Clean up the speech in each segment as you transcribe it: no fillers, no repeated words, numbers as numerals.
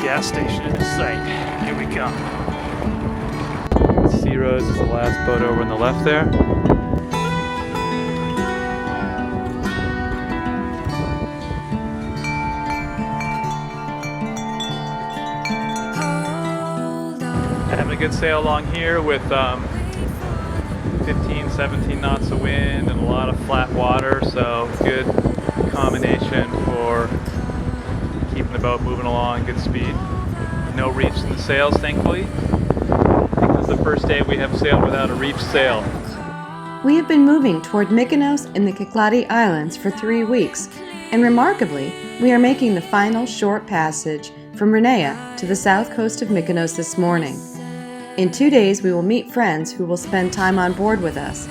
Gas station in sight. Here we come. Sea Rose is the last boat over on the left there. Having a good sail along here with 15, 17 knots of wind and a lot of flat water, so good combination for keeping the boat moving along, good speed. No reefs in the sails, thankfully. I think this is the first day we have sailed without a reef sail. We have been moving toward Mykonos in the Cyclade Islands for 3 weeks, and remarkably, we are making the final short passage from Rinea to the south coast of Mykonos this morning. In 2 days, we will meet friends who will spend time on board with us.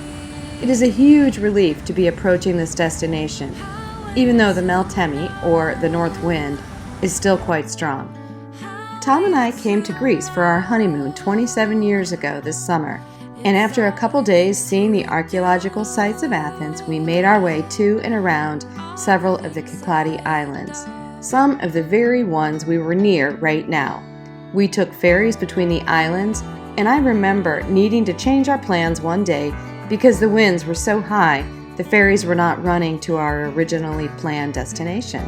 It is a huge relief to be approaching this destination, even though the Meltemi, or the north wind, is still quite strong. Tom and I came to Greece for our honeymoon 27 years ago this summer, and after a couple days seeing the archaeological sites of Athens, we made our way to and around several of the Cyclade Islands, some of the very ones we were near right now. We took ferries between the islands, and I remember needing to change our plans one day because the winds were so high the ferries were not running to our originally planned destination.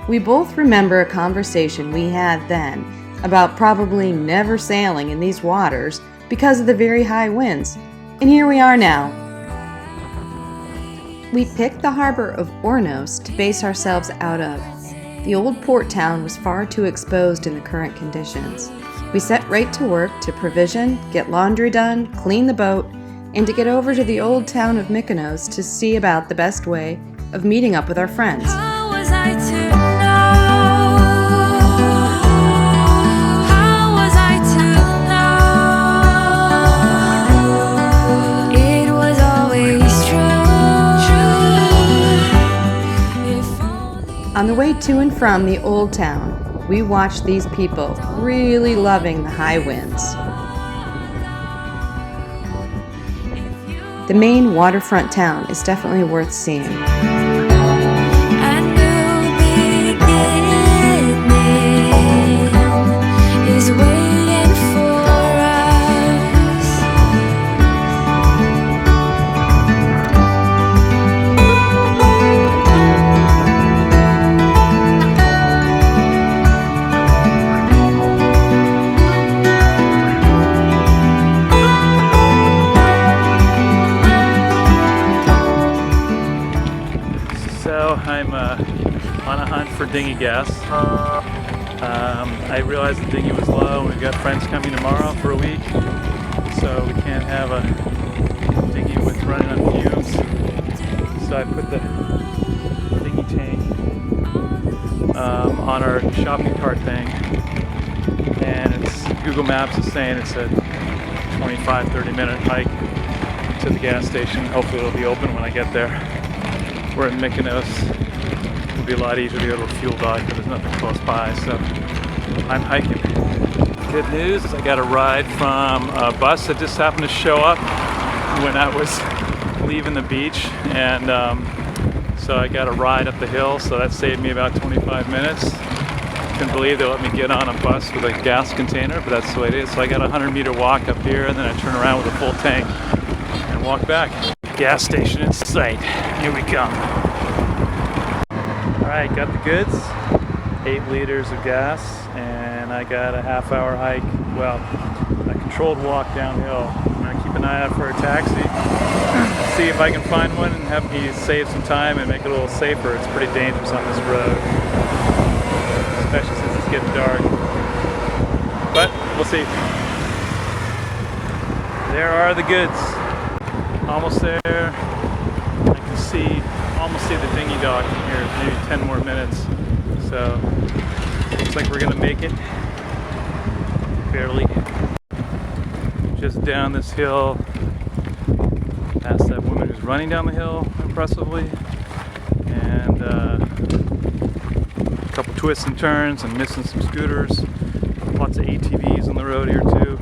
We both remember a conversation we had then about probably never sailing in these waters because of the very high winds, and here we are now. We picked the harbor of Ornos to base ourselves out of. The old port town was far too exposed in the current conditions. We set right to work to provision, get laundry done, clean the boat, and to get over to the old town of Mykonos to see about the best way of meeting up with our friends. How was I to know? How was I to know? It was always true. If only On the way to and from the old town, we watched these people really loving the high winds. The main waterfront town is definitely worth seeing. a new beginning is waiting for us. So I'm on a hunt for dinghy gas. I realized the dinghy was low. We've got friends coming tomorrow for a week, so we can't have a dinghy with running on fumes. So I put the dinghy tank on our shopping cart thing, and it's Google Maps is saying it's a 25-30 minute hike to the gas station. Hopefully it'll be open when I get there. We're in Mykonos. It'll be a lot easier to go to a fuel dock, but there's nothing close by, so I'm hiking. Good news is I got a ride from a bus that just happened to show up when I was leaving the beach, and so I got a ride up the hill, so that saved me about 25 minutes. Couldn't believe they let me get on a bus with a gas container, but that's the way it is. So I got a 100-meter walk up here, and then I turn around with a full tank and walk back. Gas station in sight. Here we come. Alright, got the goods. 8 liters of gas, and I got a half-hour hike. Well, a controlled walk downhill. I'm going to keep an eye out for a taxi. See if I can find one and have me save some time and make it a little safer. It's pretty dangerous on this road, especially since it's getting dark. But we'll see. There are the goods. Almost there. I can almost see the dinghy dock from here. Maybe 10 more minutes. So looks like we're gonna make it. Barely. Just down this hill. Past that woman who's running down the hill impressively. And a couple twists and turns and missing some scooters. Lots of ATVs on the road here too.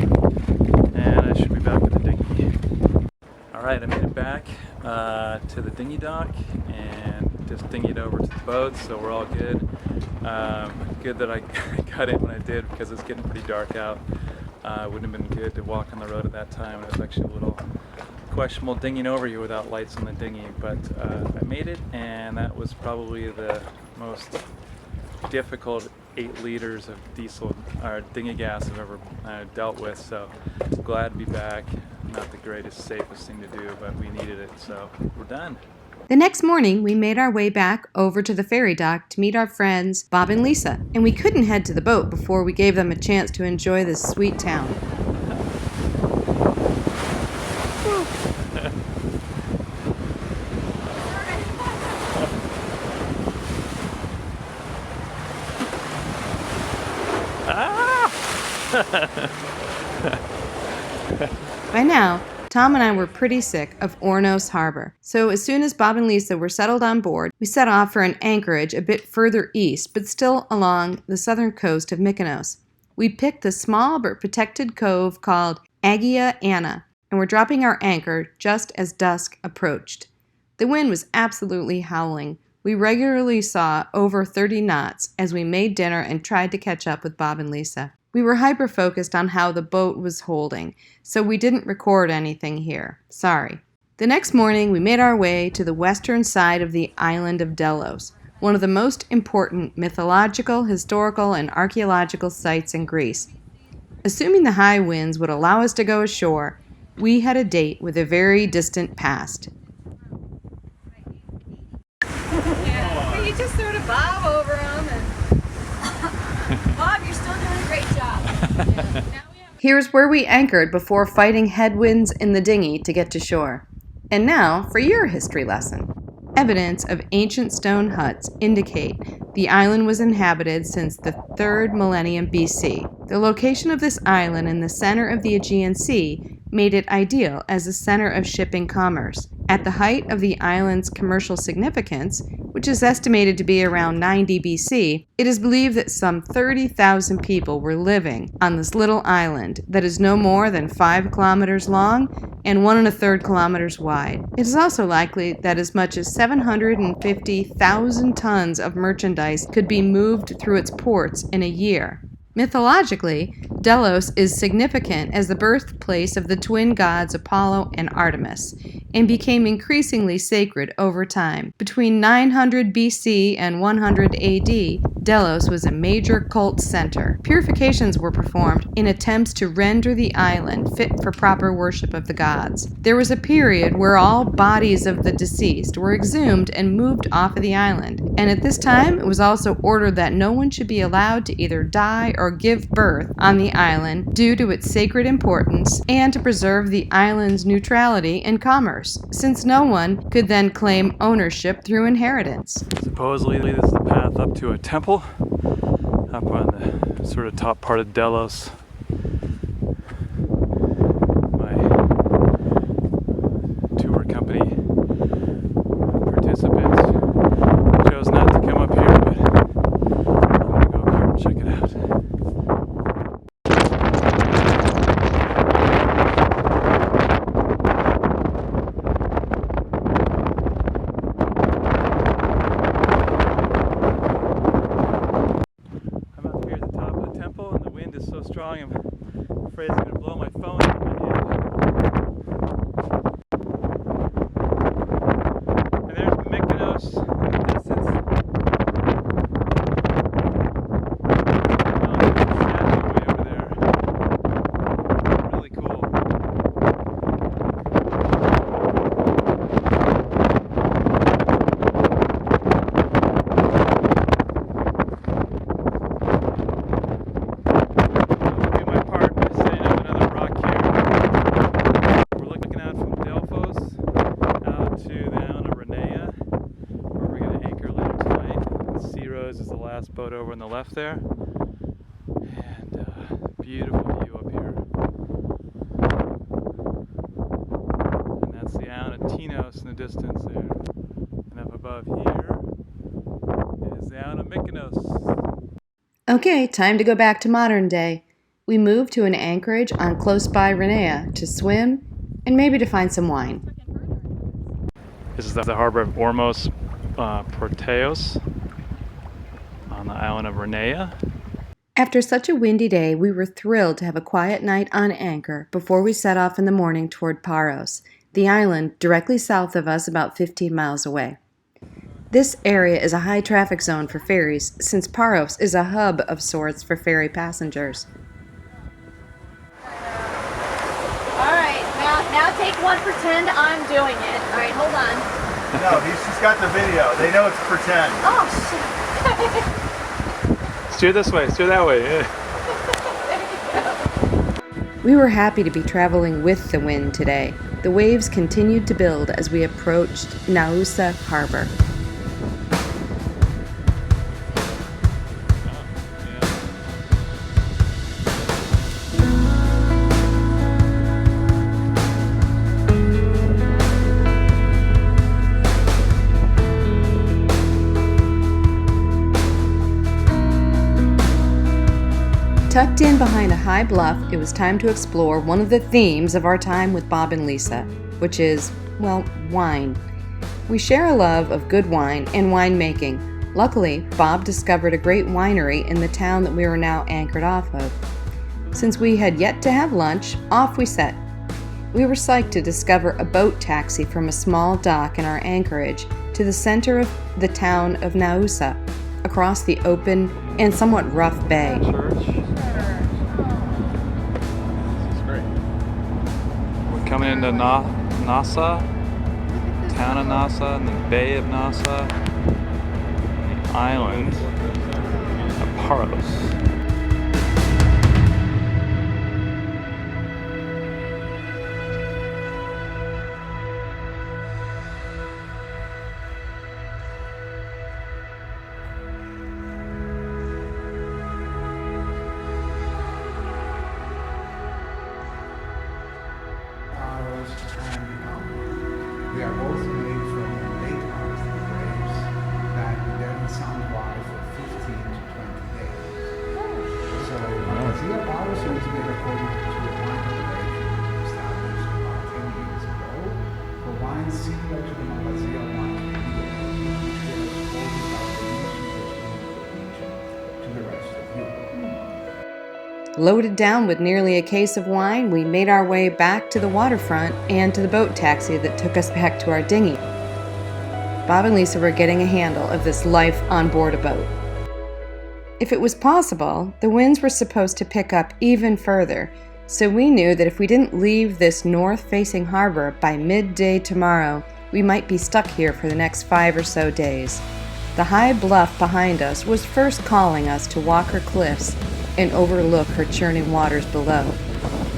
And I should be back at the dinghy. Alright, I made it back to the dinghy dock, and just dinghied over to the boat, so we're all good. Good that I got in when I did because it's getting pretty dark out. It wouldn't have been good to walk on the road at that time. It was actually a little questionable dinghying over here without lights on the dinghy, but I made it, and that was probably the most difficult 8 liters of diesel or dinghy gas I've ever dealt with. So glad to be back. Not the greatest, safest thing to do, but we needed it, so we're done. The next morning, we made our way back over to the ferry dock to meet our friends Bob and Lisa, and we couldn't head to the boat before we gave them a chance to enjoy this sweet town. By now, Tom and I were pretty sick of Ornos Harbor, so as soon as Bob and Lisa were settled on board, we set off for an anchorage a bit further east, but still along the southern coast of Mykonos. We picked a small but protected cove called Agia Anna, and were dropping our anchor just as dusk approached. The wind was absolutely howling. We regularly saw over 30 knots as we made dinner and tried to catch up with Bob and Lisa. We were hyper-focused on how the boat was holding, so we didn't record anything here. Sorry. The next morning, we made our way to the western side of the island of Delos, one of the most important mythological, historical, and archaeological sites in Greece. Assuming the high winds would allow us to go ashore, we had a date with a very distant past. Yeah, you just sort of bob over them and Bob, you're still doing a great job. Here's where we anchored before fighting headwinds in the dinghy to get to shore. And now for your history lesson. Evidence of ancient stone huts indicate the island was inhabited since the 3rd millennium BC. The location of this island in the center of the Aegean Sea made it ideal as a center of shipping commerce. At the height of the island's commercial significance, which is estimated to be around 90 BC, it is believed that some 30,000 people were living on this little island that is no more than 5 kilometers long and 1.25 kilometers wide. It is also likely that as much as 750,000 tons of merchandise could be moved through its ports in a year. Mythologically, Delos is significant as the birthplace of the twin gods Apollo and Artemis, and became increasingly sacred over time. Between 900 BC and 100 AD, Delos was a major cult center. Purifications were performed in attempts to render the island fit for proper worship of the gods. There was a period where all bodies of the deceased were exhumed and moved off of the island, and at this time it was also ordered that no one should be allowed to either die or give birth on the island due to its sacred importance and to preserve the island's neutrality and commerce, since no one could then claim ownership through inheritance. Supposedly this is the path up to a temple up on the sort of top part of Delos. My tour company participants chose not to come up here, but I'm gonna go up here and check it out. Strong, I'm afraid it's going to blow my phone out of my hand. And there's Mykonos in the distance. Way over there. Really cool. Is the last boat over on the left there, and beautiful view up here, and that's the island of Tinos in the distance there, and up above here is the island of Mykonos. Okay, time to go back to modern day. We moved to an anchorage on close by Rinea to swim and maybe to find some wine. This is the harbor of Ormos. Porteos on the island of Rinea. After such a windy day, we were thrilled to have a quiet night on anchor before we set off in the morning toward Paros, the island directly south of us about 15 miles away. This area is a high traffic zone for ferries since Paros is a hub of sorts for ferry passengers. Alright, now take one, pretend I'm doing it. Alright, hold on. No, she's got the video. They know it's pretend. Oh, shit. Steer this way, steer that way. Yeah. We were happy to be traveling with the wind today. The waves continued to build as we approached Naoussa harbor. Tucked in behind a high bluff, it was time to explore one of the themes of our time with Bob and Lisa, which is, well, wine. We share a love of good wine and winemaking. Luckily, Bob discovered a great winery in the town that we were now anchored off of. Since we had yet to have lunch, off we set. We were psyched to discover a boat taxi from a small dock in our anchorage to the center of the town of Naoussa, across the open and somewhat rough bay. Coming into Naoussa, town of Naoussa, and the Bay of Naoussa, the island of Paros. They are both made from lighthouse grapes that then sound-wise for 15 to 20 days. So, Magazia Paros was made according to a wine revelation established about 10 years ago for wines similar to the Magazia wine which were exported by the to the rest of Europe. Loaded down with nearly a case of wine, we made our way back to the waterfront and to the boat taxi that took us back to our dinghy. Bob and Lisa were getting a handle of this life on board a boat. If it was possible, the winds were supposed to pick up even further, so we knew that if we didn't leave this north-facing harbor by midday tomorrow, we might be stuck here for the next 5 or so days. The high bluff behind us was first calling us to walk her cliffs and overlook her churning waters below,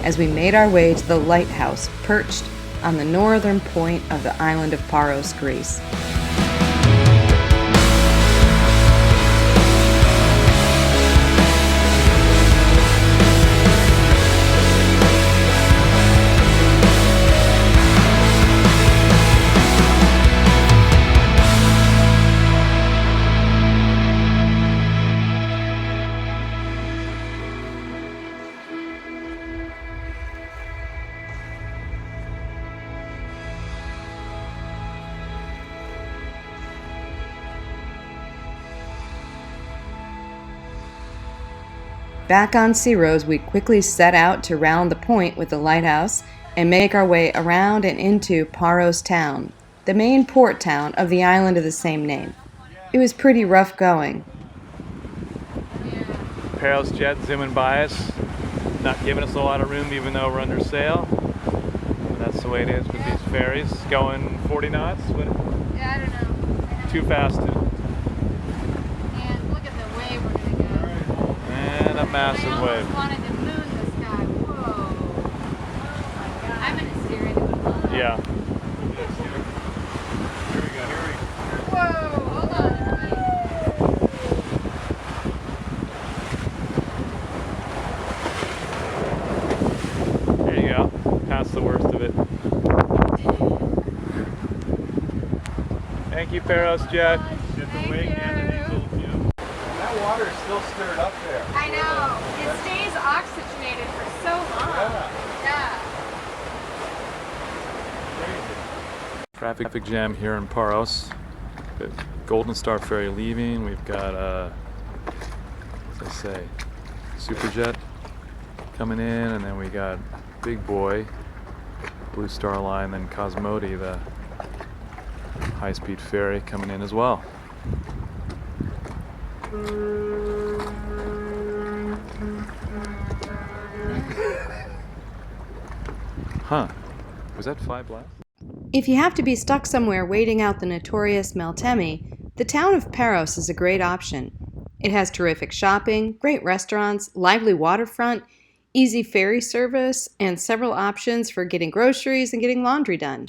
as we made our way to the lighthouse perched on the northern point of the island of Paros, Greece. Back on Sea Rose, we quickly set out to round the point with the lighthouse and make our way around and into Paros town, the main port town of the island of the same name. It was pretty rough going. Paros jet zooming by us, not giving us a lot of room even though we're under sail. That's the way it is with these ferries, going 40 knots. Yeah, I don't know. Too fast. And look at the way we're going to go. And a massive I almost wave. wanted to moon this guy. Whoa. I'm going to steer into it. Yeah. Whoa, hold on, everybody. There you go. Past the worst of it. Thank you, Paros jet. Get the wing and the diesel fuel. That water is still stirred up there. I know. It stays oxygenated for so long. Yeah. Traffic jam here in Paros. The Golden Star Ferry leaving. We've got, as I say, Superjet coming in, and then we got Big Boy, Blue Star Line, then Cosmodi, the high-speed ferry, coming in as well. Huh. Was that Fly Blast? If you have to be stuck somewhere waiting out the notorious Meltemi, the town of Paros is a great option. It has terrific shopping, great restaurants, lively waterfront, easy ferry service, and several options for getting groceries and getting laundry done.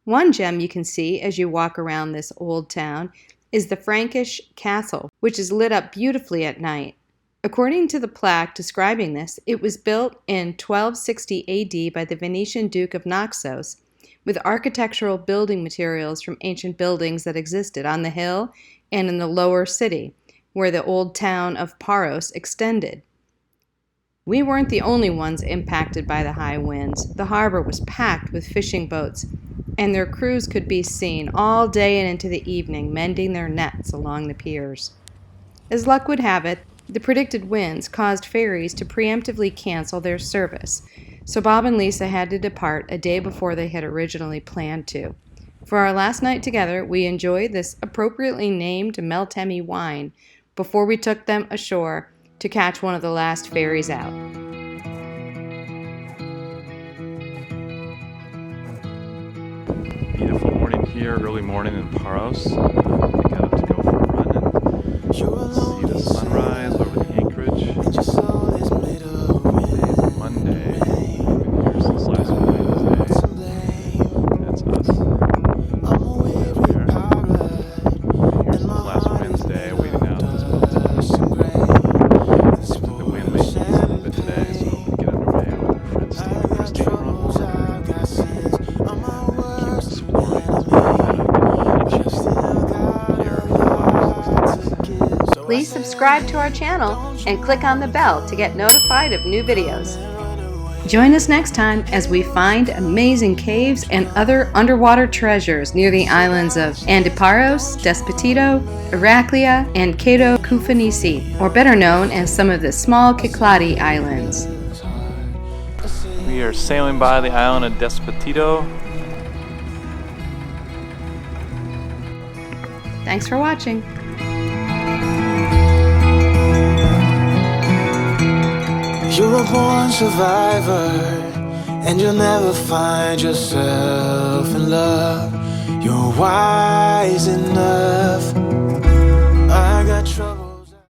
One gem you can see as you walk around this old town is the Frankish castle, which is lit up beautifully at night. According to the plaque describing this, it was built in 1260 AD by the Venetian Duke of Naxos, with architectural building materials from ancient buildings that existed on the hill and in the lower city, where the old town of Paros extended. We weren't the only ones impacted by the high winds. The harbor was packed with fishing boats, and their crews could be seen all day and into the evening mending their nets along the piers. As luck would have it, the predicted winds caused ferries to preemptively cancel their service, so Bob and Lisa had to depart a day before they had originally planned to. For our last night together, we enjoyed this appropriately named Meltemi wine before we took them ashore to catch one of the last ferries out. Beautiful morning here, early morning in Paros. We got up to go for a run and see the sunrise over the anchorage. Today's Monday. We've been here since last Wednesday. That's us. There we are. Here since last Wednesday, waiting out this boat. Seems like the wind may ease a little bit today, so we get underway with our friend Steve and Christine are on board. Please subscribe to our channel and click on the bell to get notified of new videos. Join us next time as we find amazing caves and other underwater treasures near the islands of Antiparos, Despotito, Iraklia, and Cato Kufanisi, or better known as some of the small Cyclade Islands. We are sailing by the island of Despotito. Thanks for watching. You're a born survivor, and you'll never find yourself in love. You're wise enough